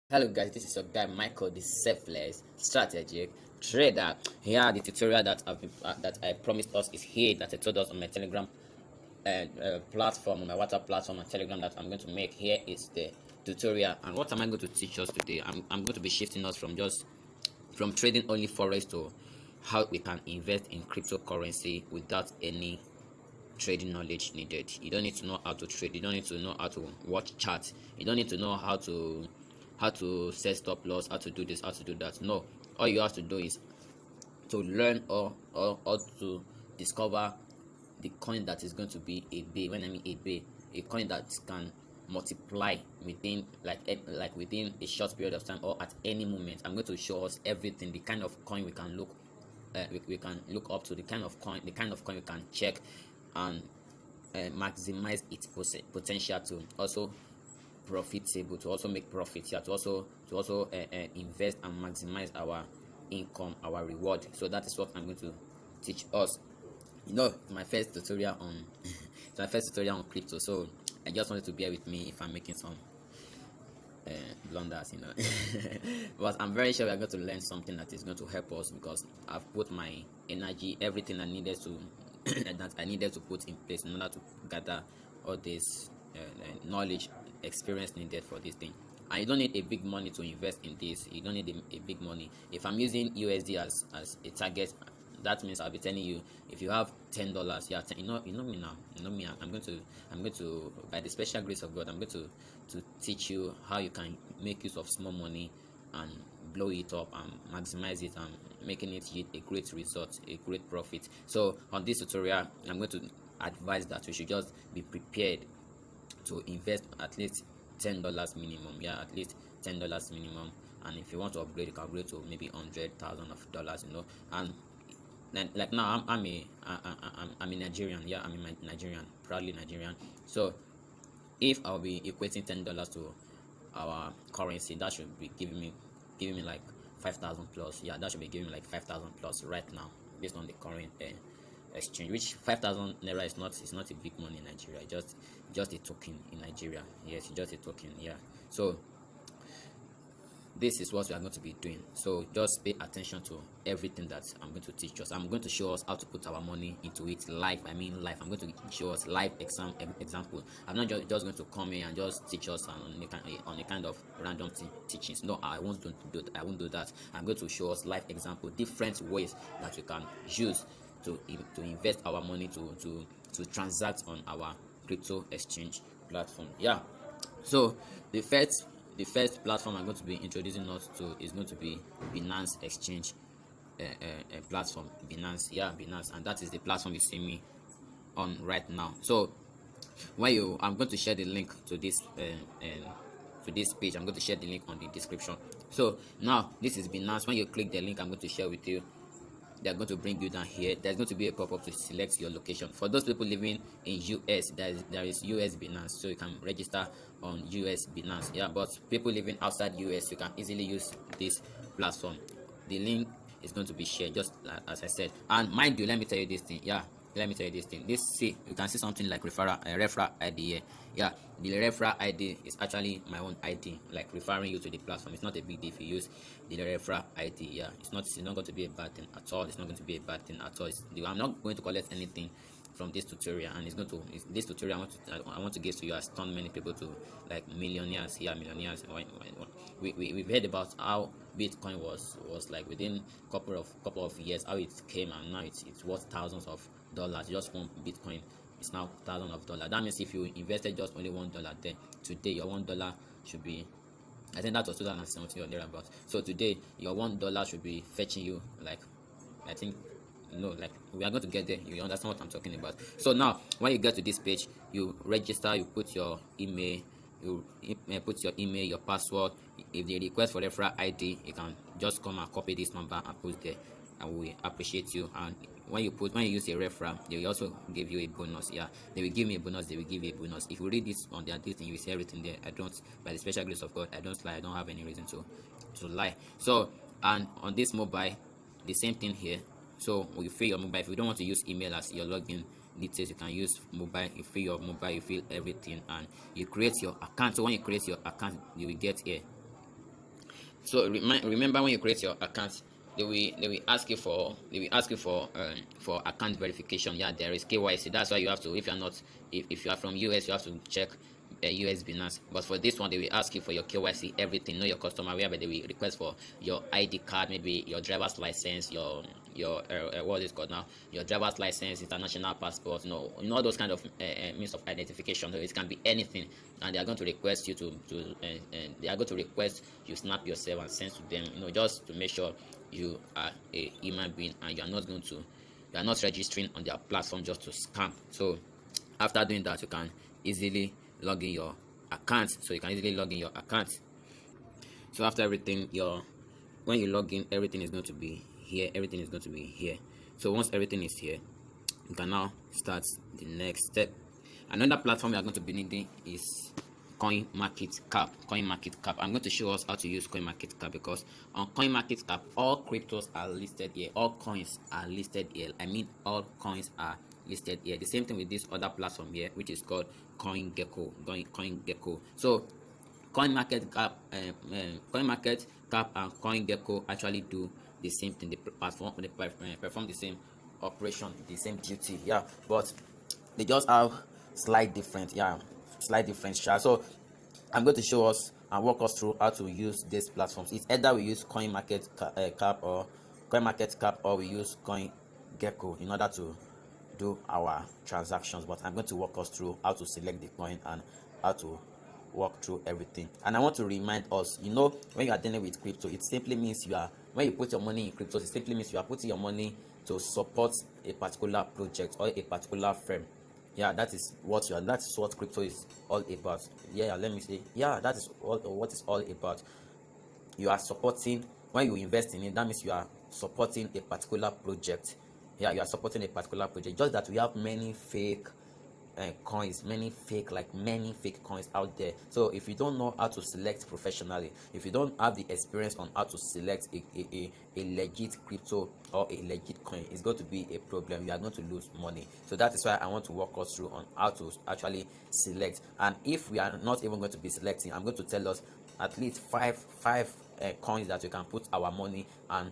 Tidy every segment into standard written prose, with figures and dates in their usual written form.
Hello guys, this is your guy Michael, the selfless strategic trader. Here, the tutorial that I promised us is here, that I told us on my Telegram platform, on my WhatsApp platform and Telegram, that I'm going to make. Here is the tutorial, and what am I going to teach us today? I'm going to be shifting us from trading only forex to how we can invest in cryptocurrency without any trading knowledge needed. You don't need to know how to trade. You don't need to know how to watch charts. You don't need to know how to set stop loss, how to do this, how to do that. No, all you have to do is to learn or to discover the coin that is going to be a bay. When I mean a bay, a coin that can multiply within like within a short period of time or at any moment. I'm going to show us everything, the kind of coin we can look we can look up to, the kind of coin we can check and maximize its potential to also profitable, to also make profit here, to also invest and maximize our income, our reward. So that is what I'm going to teach us. My first tutorial on it's my first tutorial on crypto, so I just wanted to bear with me if I'm making some blunders, but I'm very sure we're going to learn something that is going to help us, because I've put my energy, everything I needed to that I needed to put in place in order to gather all this knowledge, experience needed for this thing. And you don't need a big money to invest in this. You don't need a big money. If I'm using USD as a target, that means I'll be telling you, if you have $10, yeah, you know me now, I'm going to, by the special grace of God, I'm going to teach you how you can make use of small money and blow it up and maximize it and making it yield a great result, a great profit. So on this tutorial, I'm going to advise that we should just be prepared to invest at least $10 minimum. Yeah, at least $10 minimum. And if you want to upgrade, you can upgrade to maybe $100,000. And then, like now, I'm a Nigerian. Yeah, I'm a Nigerian, proudly Nigerian. So if I'll be equating $10 to our currency, that should be giving me like 5,000 plus. Yeah, that should be giving me like 5,000 plus right now, based on the current exchange. Which 5,000 naira is not a big money in Nigeria. Just a token in Nigeria. Yes, just a token. Yeah. So this is what we are going to be doing. So just pay attention to everything that I'm going to teach us. I'm going to show us how to put our money into it live. I mean live. I'm going to show us live example. I'm not just going to come in and just teach us on a kind of random teachings. No, I won't do that. I'm going to show us live example, different ways that we can use to invest our money, to transact on our crypto exchange platform. Yeah. So the first platform I'm going to be introducing us to is going to be Binance exchange platform. Binance, yeah, Binance, and that is the platform you see me on right now. So I'm going to share the link to this page. I'm going to share the link on the description. So now this is Binance. When you click the link I'm going to share with you, they're going to bring you down here. There's going to be a pop-up to select your location. For those people living in US, there is US Binance, so you can register on US Binance. Yeah, but people living outside US, you can easily use this platform. The link is going to be shared, just as I said. And mind you, let me tell you this thing. Yeah, let me tell you this thing. You can see something like referral ID here. Yeah, the referral ID is actually my own ID, like referring you to the platform. It's not a big deal if you use the referral ID. Yeah, it's not going to be a bad thing at all. It's not going to be a bad thing at all. I'm not going to collect anything from this tutorial, and this tutorial I want to give to you has turned many people to like millionaires. Here, millionaires. We've heard about how Bitcoin was like within couple of years, how it came, and now it's worth thousands of dollars. Just one Bitcoin is now thousands of dollars. That means if you invested just only $1 there, today your $1 should be, I think that was 2017 or thereabout. So today your $1 should be fetching you like, I think, no, like, we are going to get there. You understand what I'm talking about? So now when you get to this page, you register, you put your email, your password. If they request for referral ID, you can just come and copy this number and put there, and we appreciate you. And when you use a referral, they will also give you a bonus. Yeah, they will give me a bonus, they will give you a bonus. If you read this on their thing, you will see everything there. I don't, by the special grace of God, I don't lie. I don't have any reason to lie. So, and on this mobile, the same thing here. So you fill your mobile. If you don't want to use email as your login details, you can use mobile. You fill your mobile, you fill everything, and you create your account. So when you create your account, you will get here So remember, when you create your account, they will ask you for account verification. Yeah, there is KYC. That's why you have to, if you're not, if you are from US, you have to check US Binance. But for this one, they will ask you for your KYC, everything, know your customer, whereby they will request for your ID card, maybe your driver's license, your what is it called now, your driver's license, international passport, all those kind of means of identification. So it can be anything, and they are going to request you they are going to request you snap yourself and send to them, just to make sure you are a human being, and you are not registering on their platform just to scam. So after doing that, you can easily log in your account. So after everything, when you log in, everything is going to be here. So once everything is here, you can now start the next step. Another platform you are going to be needing is CoinMarketCap. I'm going to show us how to use CoinMarketCap, because on CoinMarketCap, all cryptos are listed here, all coins are listed here. All coins are listed here. The same thing with this other platform here, which is called CoinGecko. So CoinMarketCap and CoinGecko actually do the same thing. They perform the same operation, the same duty. Yeah, but they just have slight difference. So I'm going to show us and walk us through how to use these platforms. It's either we use CoinMarketCap or we use CoinGecko in order to do our transactions. But I'm going to walk us through how to select the coin and how to walk through everything. And I want to remind us, when you are dealing with crypto, it simply means when you put your money in crypto, it simply means you are putting your money to support a particular project or a particular firm. Yeah, that's what crypto is all about. That is what it's all about. You are supporting, when you invest in it, that means you are supporting a particular project. You are supporting a particular project. Just that we have many fake coins, many fake coins out there. So if you don't know how to select professionally, if you don't have the experience on how to select a legit crypto or a legit coin, it's going to be a problem. You are going to lose money. So that is why I want to walk us through on how to actually select. And if we are not even going to be selecting, I'm going to tell us at least five coins that we can put our money, and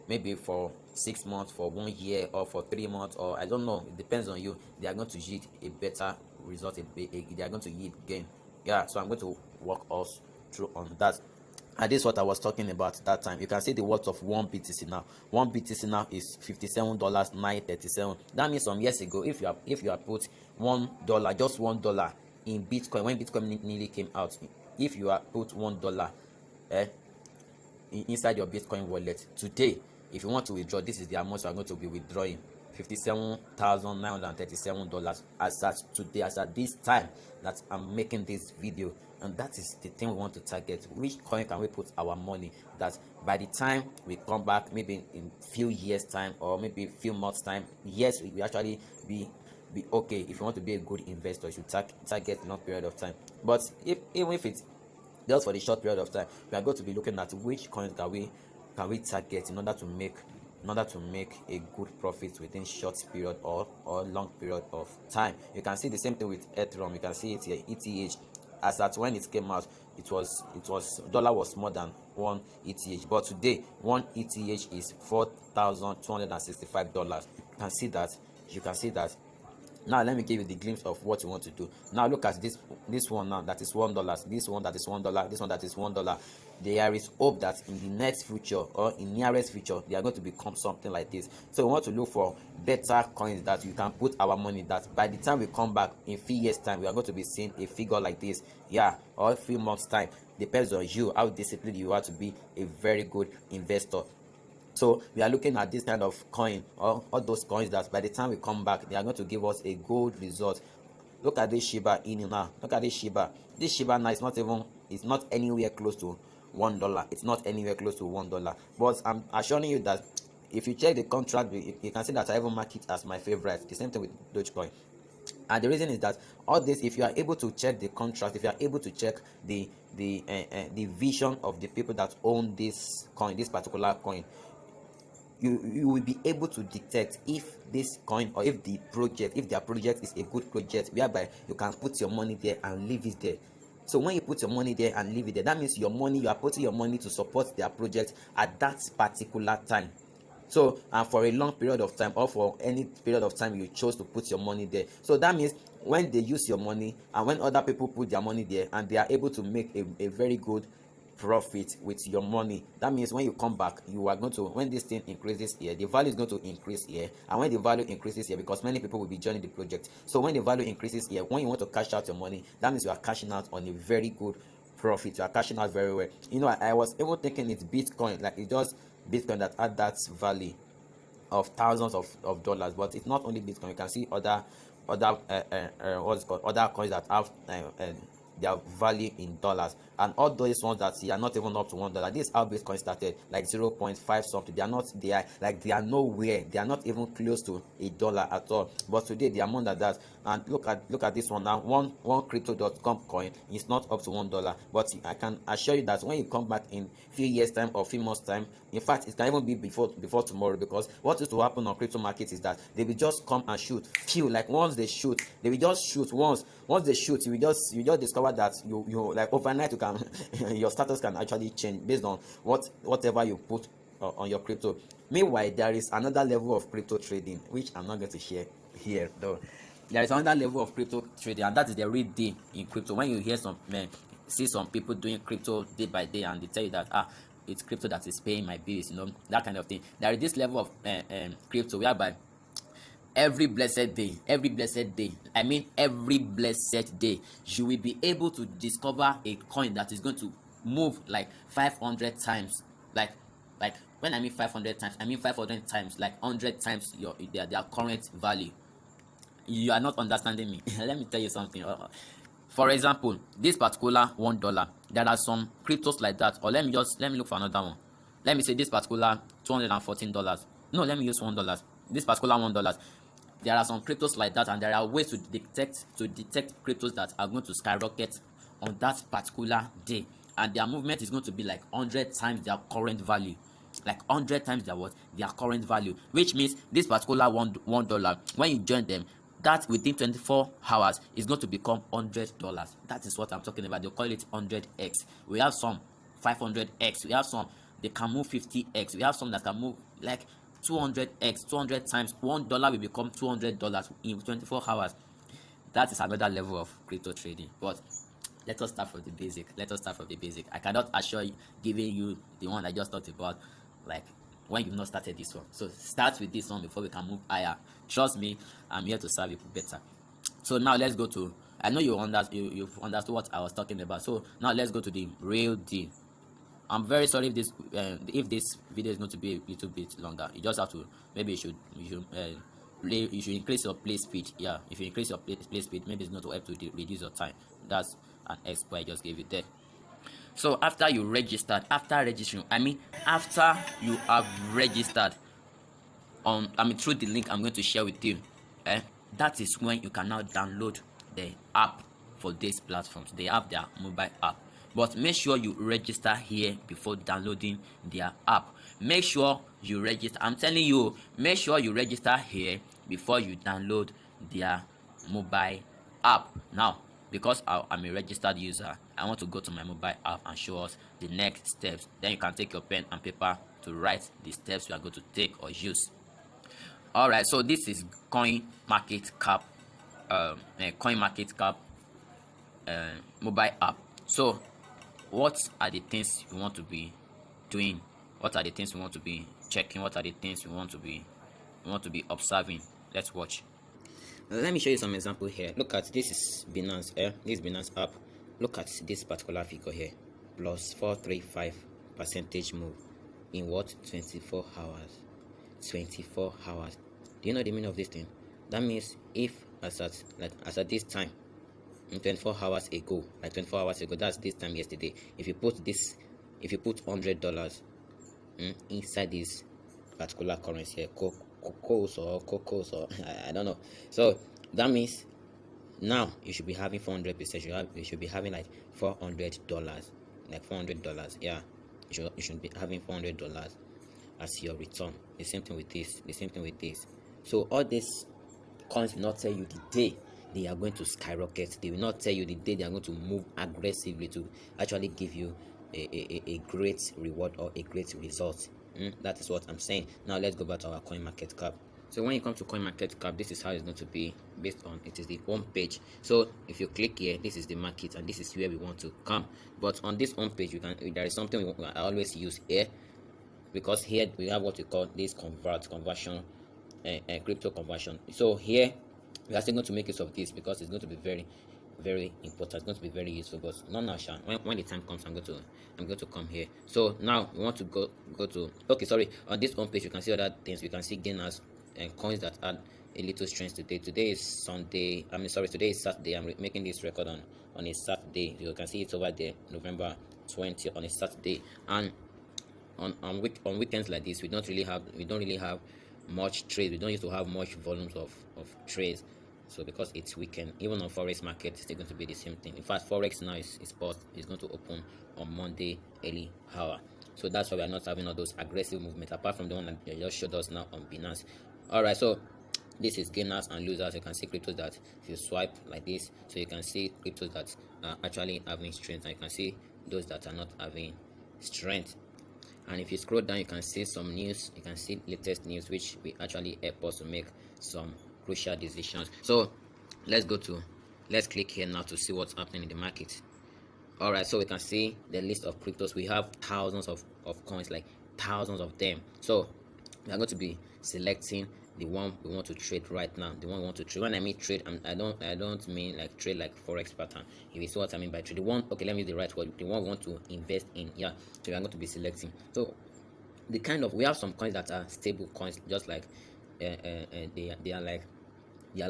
maybe for 6 months, for 1 year, or for 3 months, or I don't know, it depends on you. They are going to yield a better result. They are going to yield gain. So I'm going to walk us through on that. And this is what I was talking about that time. You can see the worth of one BTC now. One BTC now is $57.937. That means some years ago, if you have put $1, just $1 in Bitcoin, when Bitcoin nearly came out, if you have put $1 inside your Bitcoin wallet today, if you want to withdraw, this is the amount you are going to be withdrawing: $57,937 as at this time that I'm making this video. And that is the thing we want to target. Which coin can we put our money, that by the time we come back, maybe in few years time, or maybe few months time, yes, we actually be okay. If you want to be a good investor, you should target a long period of time. But even if it's just for the short period of time, we are going to be looking at which coins can we target in order to make a good profit within short period or long period of time. You can see the same thing with Ethereum. You can see it here, ETH. As at when it came out, it was dollar was more than 1 ETH, but today 1 ETH is $4,265. You can see that. Now let me give you the glimpse of what you want to do. Now look at this one now, that is $1. This one that is $1. This one that is $1. There is hope that in the next future, or in nearest future, they are going to become something like this. So we want to look for better coins that you can put our money, that by the time we come back in few years time, we are going to be seeing a figure like this, or a few months time. Depends on you, how disciplined you are to be a very good investor. So we are looking at this kind of coin, or all those coins that by the time we come back, they are going to give us a good result. Look at this Shiba Inu now. Look at this Shiba. This Shiba now it's not anywhere close to $1. It's not anywhere close to $1. But I'm assuring you that if you check the contract, you can see that I even mark it as my favorite. The same thing with Dogecoin. And the reason is that all this, if you are able to check the contract, if you are able to check the vision of the people that own this coin, this particular coin, you will be able to detect if this coin, or if their project is a good project, whereby you can put your money there and leave it there. So when you put your money there and leave it there, that means your money, you are putting your money to support their project at that particular time. So and for a long period of time, or for any period of time you chose to put your money there. So that means when they use your money and when other people put their money there and they are able to make a very good profit with your money, that means when you come back, you are going to, when this thing increases here, the value is going to increase here. And when the value increases here, because many people will be joining the project, so when the value increases here, when you want to cash out your money, that means you are cashing out on a very good profit. You are cashing out very well. You know, I was even thinking it's Bitcoin, like it's just Bitcoin that had that value of thousands of dollars. But it's not only Bitcoin. You can see what's called other coins that have their value in dollars, and all those ones that are not even up to $1. This is how Bitcoin started, like 0.5 something. They are nowhere. They are not even close to $1 at all. But today they are more than that. And look at this one now. One crypto.com coin is not up to $1, but I can assure you that when you come back in few years time or few months time, in fact it can even be before tomorrow, because what is to happen on crypto markets is that they will just come and shoot few, like once they shoot, they will just shoot once they shoot, you just discover that you like overnight you can your status can actually change based on whatever you put on your crypto. Meanwhile, there is another level of crypto trading which I'm not going to share here though. There is another level of crypto trading, and that is the real deal in crypto. When you hear see some people doing crypto day by day and they tell you that it's crypto that is paying my bills, that kind of thing. There is this level of crypto whereby every blessed day, every blessed day, you will be able to discover a coin that is going to move like 500 times. Like when I mean 500 times, I mean 500 times, like 100 times their current value. You are not understanding me. Let me tell you something. For example, this particular $1, there are some cryptos like that. Or let me look for another one. Let me say this particular $214. No, let me use $1. This particular $1. There are some cryptos like that, and there are ways to detect cryptos that are going to skyrocket on that particular day, and their movement is going to be like 100 times their current value. Like 100 times their current value, which means this particular $1, when you join them, that within 24 hours is going to become $100. That is what I'm talking about. They call it 100x. We have some 500x. We have some they can move 50x. We have some that can move like 200x, 200 times. $1 will become $200 in 24 hours. That is another level of crypto trading. But let us start from the basic. I cannot assure you, giving you the one I just talked about, like when you've not started this one. So start with this one before we can move higher. Trust me, I'm here to serve you better. So now let's go to, I know you've understood what I was talking about. So now let's go to the real deal. I'm very sorry if this video is going to be a little bit longer. You just have to, maybe you should increase your play speed. Yeah, if you increase your play speed, maybe it's going to help to reduce your time. That's an expo I just gave you there. So after you registered, after you have registered through the link I'm going to share with you, that is when you can now download the app for these platforms. They have their mobile app, but make sure you register here before downloading their app. Make sure you register. I'm telling you, make sure you register here before you download their mobile app. Now, because I'm a registered user, I want to go to my mobile app and show us the next steps. Then you can take your pen and paper to write the steps you are going to take or use. All right, so this is CoinMarketCap mobile app. So what are the things you want to be doing? What are the things you want to be checking? What are the things you want to be observing? Let's watch. Let me show you some example here. Look at this is Binance. This is Binance app. Look at this particular figure here. Plus 435% move in what? 24 hours. 24 hours. Do you know the meaning of this thing? That means if as at this time, 24 hours ago, that's this time yesterday, if you put $100 inside this particular currency here, cocos or I don't know. So that means now you should be having 400%. You should be having like $400, like $400. Yeah, you should be having $400 as your return. The same thing with this. So all these coins will not tell you the day they are going to skyrocket. They will not tell you the day they are going to move aggressively to actually give you a great reward or a great result. That is what I'm saying. Now let's go back to our coin market cap. So when you come to coin market cap, this is how it's going to be based on, it is the home page. So if you click here, this is the market and this is where we want to come. But on this home page, there is something I always use here, because here we have what we call this conversion, crypto conversion. So here we are still going to make use of this because it's going to be very important. It's going to be very useful, but not now. When the time comes, I'm going to come here. So now we want to go to, okay, sorry, on this home page you can see other things. We can see gainers and coins that add a little strength today. Today is Sunday. Today is Saturday. I'm making this record on a Saturday. You can see it over there, November 20 on a Saturday. And on weekends like this, we don't really have much trade. We don't used to have much volumes of trades. So because it's weekend, even on forex market, it's still going to be the same thing. In fact, forex now is going to open on Monday early hour. So that's why we are not having all those aggressive movements, apart from the one that they just showed us now on Binance. All right, so this is gainers and losers. You can see cryptos that if you swipe like this, so you can see cryptos that are actually having strength, and you can see those that are not having strength. And if you scroll down, you can see some news. You can see latest news, which will actually help us to make some crucial decisions. So let's click here now to see what's happening in the market. All right, so we can see the list of cryptos. We have thousands of coins, like thousands of them. So we are going to be selecting the one we want to trade right now. The one we want to trade. When I mean trade, I don't mean like trade like forex pattern. If you see what I mean by trade, the one, okay, let me use the right word. The one we want to invest in. Yeah, so we are going to be selecting. So we have some coins that are stable coins, just like they are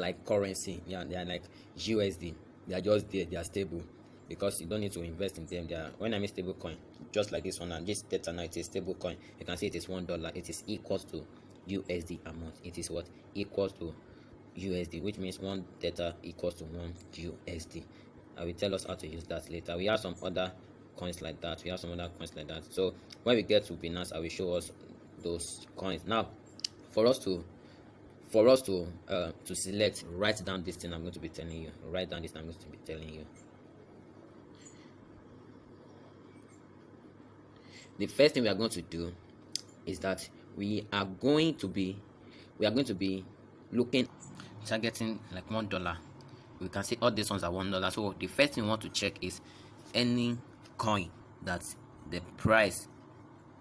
like currency. Yeah, they are like USD. They are just there. They are stable because you don't need to invest in them. They are, when I mean stable coin, just like this one, and this data now, it is stable coin. You can see it is $1. It is equal to USD amount. It is what equals to USD, which means one data equals to one USD. I will tell us how to use that later. We have some other coins like that. So when we get to Binance, I will show us those coins. Now, for us to select, write down this thing I'm going to be telling you. Write down this thing I'm going to be telling you. The first thing we are going to do is that we are going to be looking, targeting like $1. We can see all these ones are $1. So the first thing we want to check is any coin that the price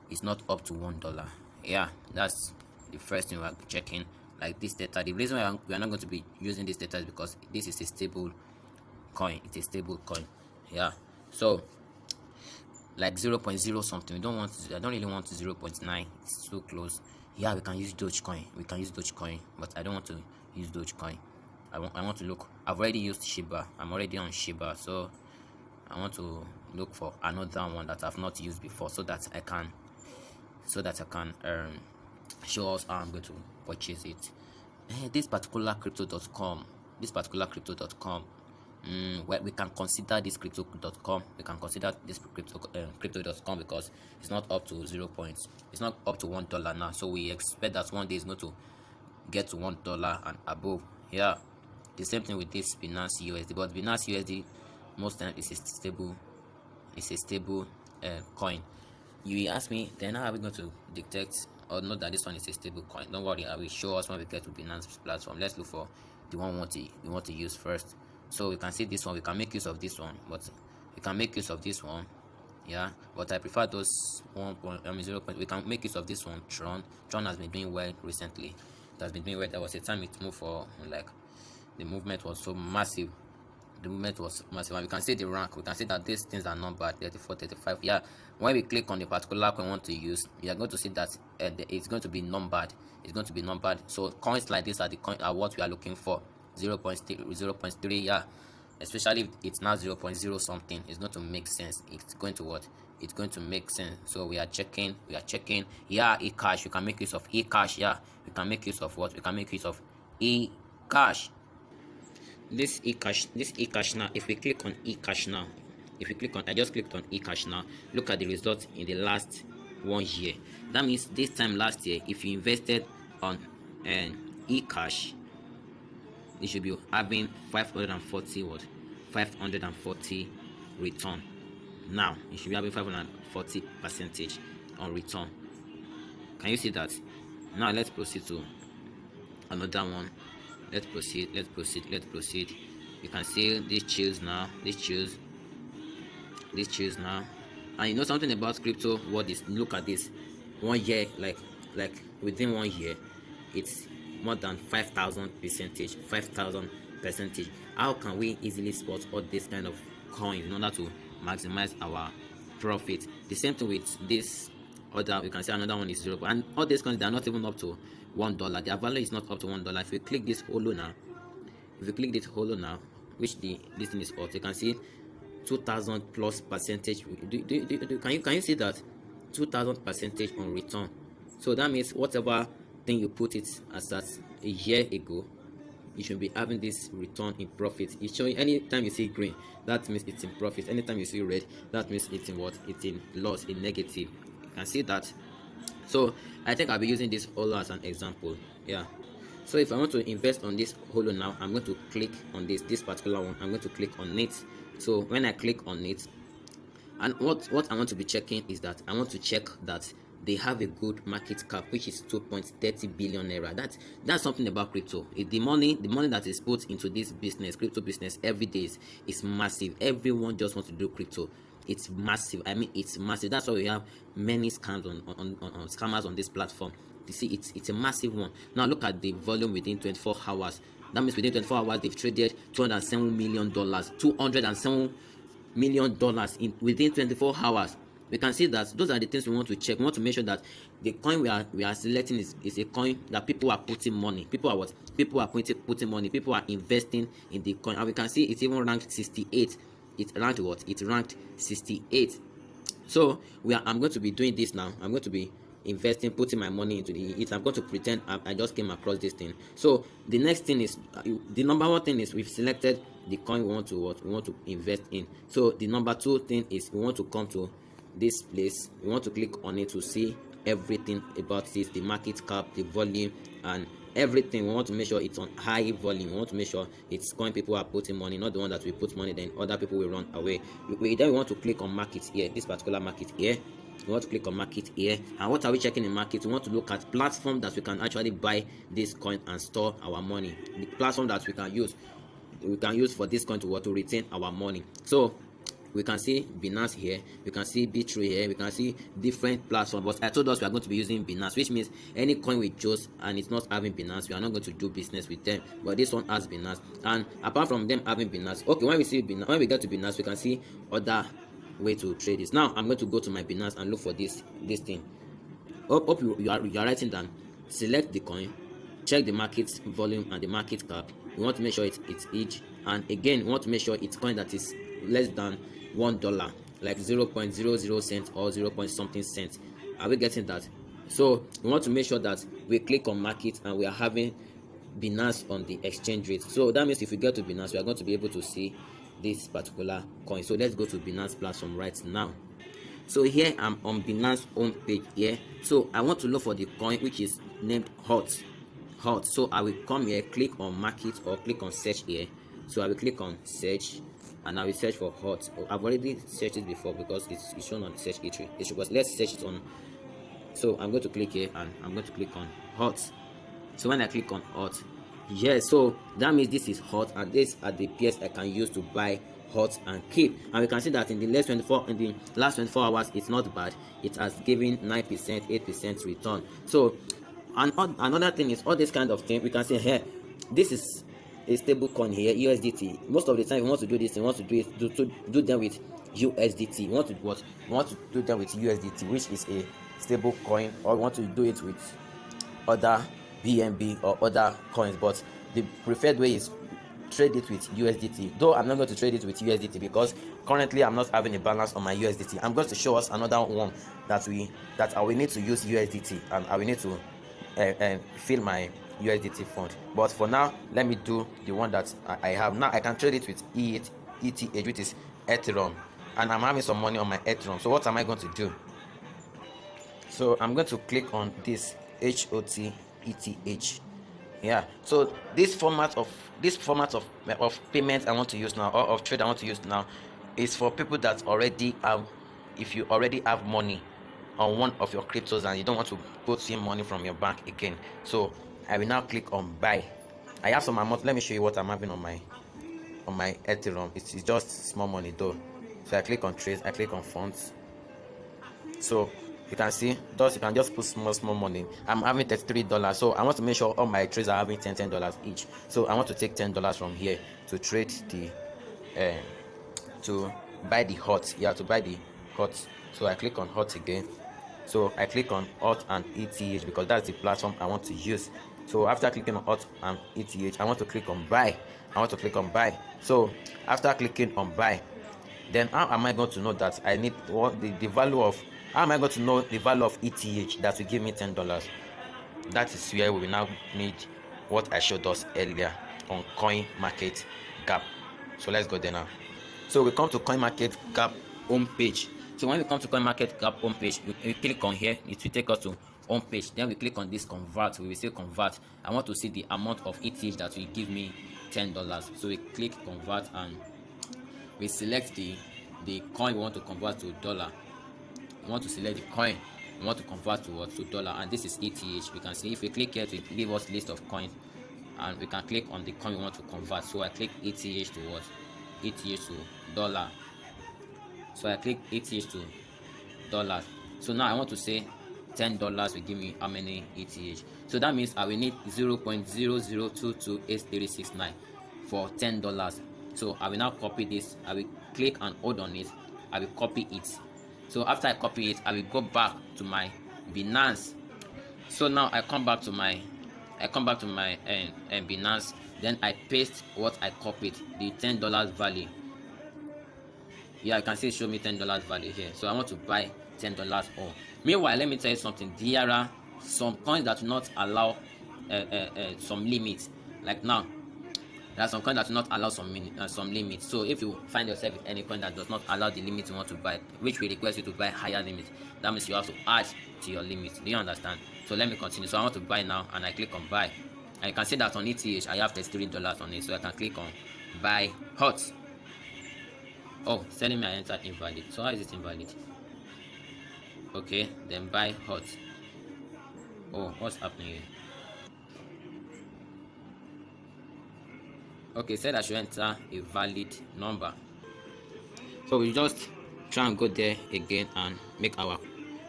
is not up to $1. Yeah, that's the first thing we are checking. Like this data, the reason why we are not going to be using this data is because this is a stable coin. It's a stable coin. Yeah, so like 0.0 something. I don't really want 0.9. It's too close. Yeah, we can use Dogecoin. But I don't want to use Dogecoin. I want to look. I've already used Shiba. I'm already on Shiba, so I want to look for another one that I've not used before, so that I can show us how I'm going to purchase it. This particular crypto.com. Well, we can consider this crypto.com. Crypto.com because it's not up to it's not up to $1 now. So we expect that one day it's going to get to $1 and above. Yeah, the same thing with this Binance USD. But Binance USD most times is a stable coin. You ask me, then how are we going to detect or know that this one is a stable coin? Don't worry, I will show us when we get to Binance platform. Let's look for the one we want to use first. So we can see this one. We can make use of this one, yeah, but I prefer those 0. We can make use of this one. Tron has been doing well recently. It has been doing well. There was a time it moved for like, the movement was so massive. And we can see the rank. We can see that these things are numbered 34, 35. Yeah, when we click on the particular coin we want to use, we are going to see that it's going to be numbered. So coins like this are what we are looking for. 0.3, yeah, especially if it's now 0.0 something, it's going to make sense. It's going to make sense. So we are checking. Yeah, eCash. You can make use of eCash. Yeah, we can make use of what? We can make use of eCash. This eCash now, if we click on eCash now, I just clicked on eCash now, look at the results in the last 1 year. That means this time last year, if you invested on eCash, it should be having 540 what 540 return. Now it should be having 540 percentage on return. Can you see that? Now let's proceed to another one. Let's proceed. You can see these chills now, these chills now. And you know something about crypto, what is, look at this, 1 year, like within 1 year, it's more than 5,000 percentage. How can we easily spot all this kind of coins in order to maximize our profit? The same thing with this other, you can see another one is 0, and all these coins, they are not even up to $1. Their value is not up to $1. If you click this holo now, which this thing is up, you can see 2,000 plus percentage. Can you see that 2,000 percentage on return? So that means whatever thing you put it as at a year ago, you should be having this return in profit. It's showing anytime you see green, that means it's in profit. Anytime you see red, that means it's in what? It's in loss, in negative. You can see that. So I think I'll be using this holo as an example. Yeah. So if I want to invest on this holo now, I'm going to click on this particular one. I'm going to click on it. So when I click on it, and what I want to be checking is that I want to check that they have a good market cap, which is 2.30 billion naira. That's something about crypto. The money that is put into this business, crypto business, every day is massive. Everyone just wants to do crypto. It's massive. I mean, it's massive. That's why we have many scams on scammers on this platform. You see, it's a massive one. Now look at the volume within 24 hours. That means within 24 hours they've traded $207 million. $207 million within 24 hours. We can see that those are the things we want to check. We want to make sure that the coin we are selecting is a coin that people are putting money. People are putting money. People are investing in the coin. And we can see it's even ranked 68. It ranked what? It ranked 68. So I'm going to be doing this now. I'm going to be investing, putting my money into it. I'm going to pretend I just came across this thing. So the next thing is, the number one thing is, we've selected the coin we want to invest in. So the number two thing is, we want to come to this place. We want to click on it to see everything about this, the market cap, the volume, and everything. We want to make sure it's on high volume. We want to make sure it's coin people are putting money, not the one that we put money, then other people will run away. Then we want to click on market here, this particular market here. We want to click on market here. And what are we checking in market? We want to look at platform that we can actually buy this coin and store our money. The platform that we can use for this coin to retain our money. So we can see Binance here, we can see B3 here, we can see different platforms. But I told us we are going to be using Binance, which means any coin we choose and it's not having Binance, we are not going to do business with them. But this one has Binance, and apart from them having Binance, okay, when we get to Binance, we can see other way to trade this. Now I'm going to go to my Binance and look for this thing. Hope you are writing down. Select the coin, check the market volume and the market cap. We want to make sure it's each, and again we want to make sure it's coin that is less than $1, like 0.00 cents or 0. something cents. Are we getting that? So we want to make sure that we click on market and we are having Binance on the exchange rate. So that means if we get to Binance, we are going to be able to see this particular coin. So let's go to Binance platform right now. So here I'm on Binance home page here. So I want to look for the coin which is named hot. So I will come here, click on market or click on search here. So I will click on search and I will search for hot. I've already searched it before because it's shown on the search history. But let's search it on. So I'm going to click here and I'm going to click on hot. So when I click on hot, yes, so that means this is hot, and these are the pairs I can use to buy hot and keep. And we can see that in the last 24 hours, it's not bad. It has given 9%, 8% return. So another thing is all this kind of thing. We can see here, this is a stable coin here, USDT. Most of the time we want to do this, we want to do them with USDT. We want to do them with USDT, which is a stable coin, or we want to do it with other BNB or other coins. But the preferred way is trade it with USDT, though I'm not going to trade it with USDT because currently I'm not having a balance on my USDT. I'm going to show us another one that I will need to use USDT, and I will need to fill my USDT fund. But for now, let me do the one that I have. Now I can trade it with ETH, which is Ethereum, and I'm having some money on my Ethereum. So what am I going to do? So I'm going to click on this HOT ETH Yeah, so this format of payment I want to use now, or of trade I want to use now, is for people that already have, if you already have money on one of your cryptos and you don't want to put in money from your bank again. So I will now click on buy. I have some amount. Let me show you what I'm having on my Ethereum. It's just small money though. So I click on trade, I click on funds. So you can see thus you can just put small money. I'm having $33, so I want to make sure all my trades are having $10 each. So I want to take $10 from here to trade the to buy the hot. Yeah, to buy the hot. So I click on hot again. So I click on hot and ETH because that's the platform I want to use. So after clicking on hot and ETH, I want to click on buy. So after clicking on buy, then how am I going to know that I need what the value of, how am I going to know the value of ETH that will give me $10? That is where we will now need what I showed us earlier on Coin Market Cap. So let's go there now. So we come to Coin Market Cap home page. So when we come to Coin Market Cap home page, we click on here, it will take us to home page. Then we click on this convert. We will say convert. I want to see the amount of ETH that will give me $10. So we click convert and we select the coin we want to convert to dollar. We want to select the coin we want to convert to what, to dollar, and this is ETH. We can see if we click here, it will give us list of coins, and we can click on the coin we want to convert. So I click ETH to what, ETH to dollar. So I click ETH to dollars. So now I want to say $10 will give me how many ETH. So that means I will need 0.00228369 for $10. So I will now copy this. I will click and hold on it. I will copy it. So after I copy it, I will go back to my Binance. So now I come back to my Binance. Then I paste what I copied, the $10 value. Yeah, I can see it show me $10 value here. So I want to buy $10 all. Meanwhile, let me tell you something. There are some coins that do not allow some limits. Like now, there are some coins that do not allow some limits. So if you find yourself with any coin that does not allow the limit you want to buy, which will request you to buy higher limits, that means you have to add to your limit. Do you understand? So let me continue. So I want to buy now, and I click on buy. And you can see that on ETH I have $33 on it. So I can click on buy hot. Oh, it's telling me I entered invalid. So how is it invalid? Okay, then buy hot. Oh, what's happening here? Okay, said I should enter a valid number. So we just try and go there again and make our,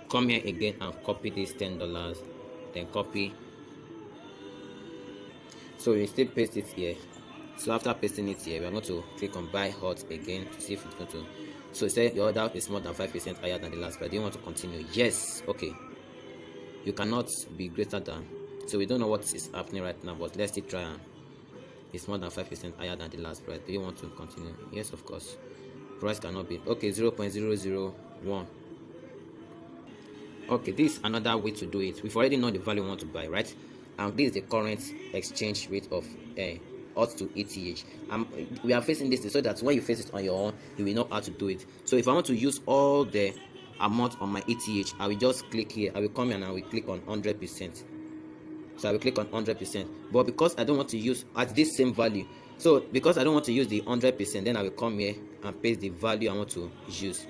come here again and copy this $10, then copy. So we still paste it here. So after pasting it here, we are going to click on buy hot again to see if it's going to. So say your order is more than 5% higher than the last price. Do you want to continue? Yes. Okay. You cannot be greater than. So we don't know what is happening right now, but let's still try and. It's more than 5% higher than the last price. Do you want to continue? Yes, of course. Price cannot be. Okay, 0.001. Okay, this is another way to do it. We've already know the value we want to buy, right? And this is the current exchange rate of hot to ETH. We are facing this so that when you face it on your own, you will know how to do it. So if I want to use all the amount on my ETH, I will just click here. I will come here and I will click on 100%. So I will click on 100%. But because I don't want to use at this same value, so because I don't want to use the 100%, then I will come here and paste the value I want to use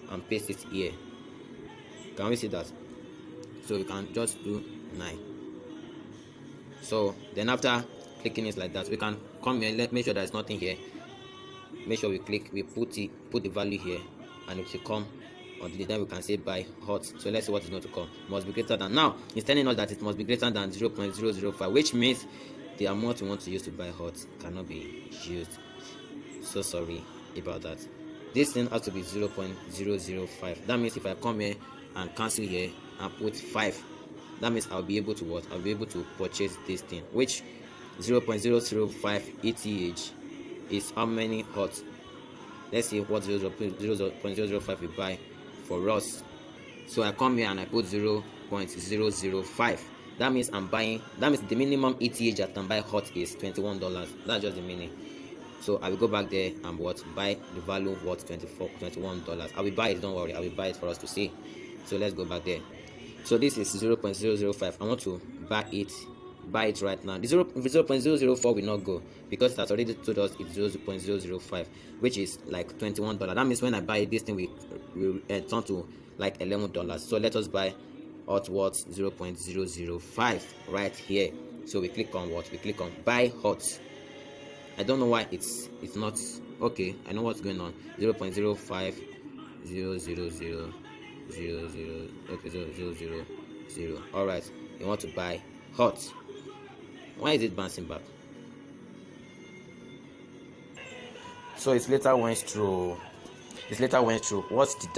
and paste it here. Can we see that? So we can just do 9. So then after clicking it like that, we can come here, make sure there's nothing here. Make sure we click, we put the value here, and it will come on the, then we can say buy hot. So let's see what is going to come. Must be greater than. Now it's telling us that it must be greater than 0.005, which means the amount we want to use to buy hot cannot be used. So sorry about that. This thing has to be 0.005. That means if I come here and cancel here and put 5, that means I'll be able to what? I'll be able to purchase this thing, which 0.005 ETH is how many hot. Let's see what 0.005 we buy for us. So I come here and I put 0.005. That means I'm buying, that means the minimum ETH that I can buy hot is $21. That's just the meaning. So I will go back there and what, buy the value of what, $21. I will buy it, don't worry, I will buy it for us to see. So let's go back there. So this is 0.005. I want to buy it buy it right now. The 0.004 will not go because it has already told us it's 0.005, which is like $21. That means when I buy it, this thing will turn to like $11. So let us buy hot worth 0.005 right here. So we click on what? We click on buy hot. I don't know why it's not okay. I know what's going on. 0.05 okay, 0.000. All right, you want to buy hot. Why is it bouncing back? So it later went through. What did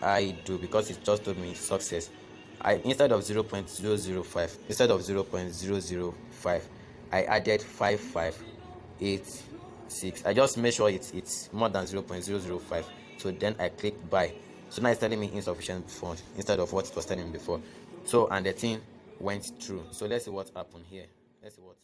I do? Because it just told me success. Instead of 0.005, I added 5586. I just made sure it's more than 0.005. So then I click buy. So now it's telling me insufficient funds instead of what it was telling me before. So and the thing went through. So let's see what happened here. Let's see what